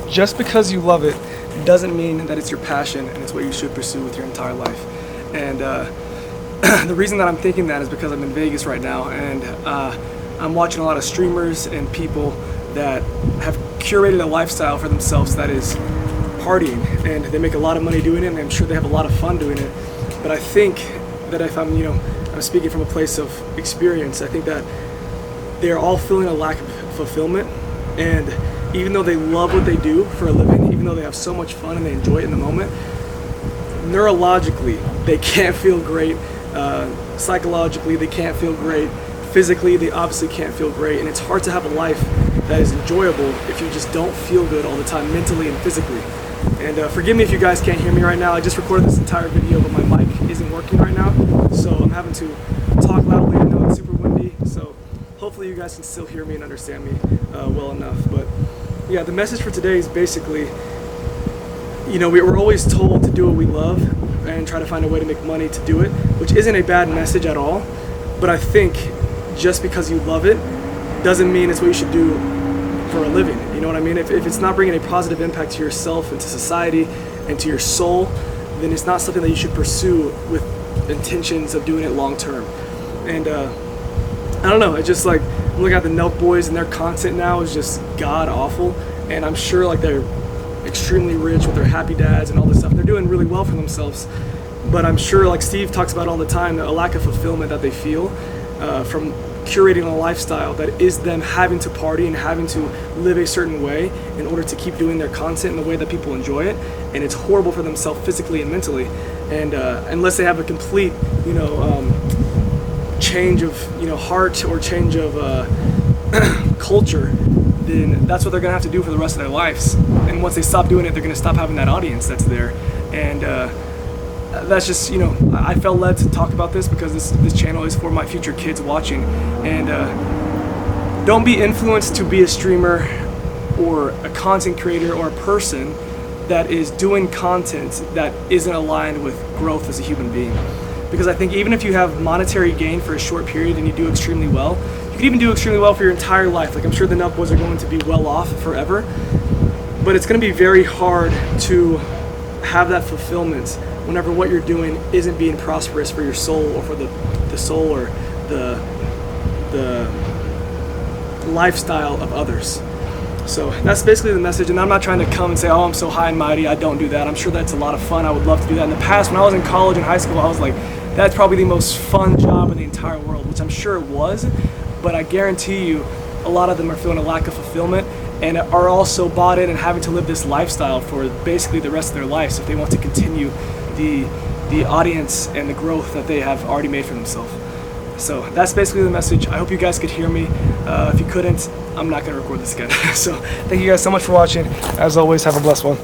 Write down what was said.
just because you love it doesn't mean that it's your passion and it's what you should pursue with your entire life. And the reason that I'm thinking that is because I'm in Vegas right now, and I'm watching a lot of streamers and people that have curated a lifestyle for themselves that is partying, and they make a lot of money doing it, and I'm sure they have a lot of fun doing it. But I think that if I'm speaking from a place of experience, I think that they're all feeling a lack of fulfillment. And even though they love what they do for a living, even though they have so much fun and they enjoy it in the moment, neurologically they can't feel great, psychologically they can't feel great, physically they obviously can't feel great, and it's hard to have a life that is enjoyable if you just don't feel good all the time, mentally and physically. And forgive me if you guys can't hear me right now. I just recorded this entire video, but my mic isn't working right now, so I'm having to talk loudly. I know it's super windy, so hopefully you guys can still hear me and understand me well enough. But yeah, the message for today is basically, we're always told to do what we love and try to find a way to make money to do it, which isn't a bad message at all. But I think just because you love it doesn't mean it's what you should do for a living. You know what I mean? If it's not bringing a positive impact to yourself and to society and to your soul, then it's not something that you should pursue with intentions of doing it long term. And I don't know, it's just like, I'm looking at the Nelk Boys, and their content now is just god awful, and I'm sure like they're extremely rich with their happy dads and all this stuff. They're doing really well for themselves, but I'm sure, like Steve talks about all the time, a lack of fulfillment that they feel from curating a lifestyle that is them having to party and having to live a certain way in order to keep doing their content in the way that people enjoy it, and it's horrible for themselves physically and mentally. And unless they have a complete change of heart or change of culture, then that's what they're gonna have to do for the rest of their lives. And once they stop doing it, they're gonna stop having that audience that's there. And that's just, I felt led to talk about this because this channel is for my future kids watching. And don't be influenced to be a streamer or a content creator or a person that is doing content that isn't aligned with growth as a human being. Because I think even if you have monetary gain for a short period and you do extremely well, you can even do extremely well for your entire life. Like, I'm sure the Nelk Boys are going to be well off forever, but it's going to be very hard to have that fulfillment whenever what you're doing isn't being prosperous for your soul or for the soul or the lifestyle of others. So that's basically the message, and I'm not trying to come and say, oh, I'm so high and mighty, I don't do that. I'm sure that's a lot of fun. I would love to do that. In the past, when I was in college and high school, I was like, that's probably the most fun job in the entire world, which I'm sure it was, but I guarantee you a lot of them are feeling a lack of fulfillment and are also bought in and having to live this lifestyle for basically the rest of their lives if they want to continue the audience and the growth that they have already made for themselves. So that's basically the message. I hope you guys could hear me. If you couldn't, I'm not going to record this again. So thank you guys so much for watching. As always, have a blessed one.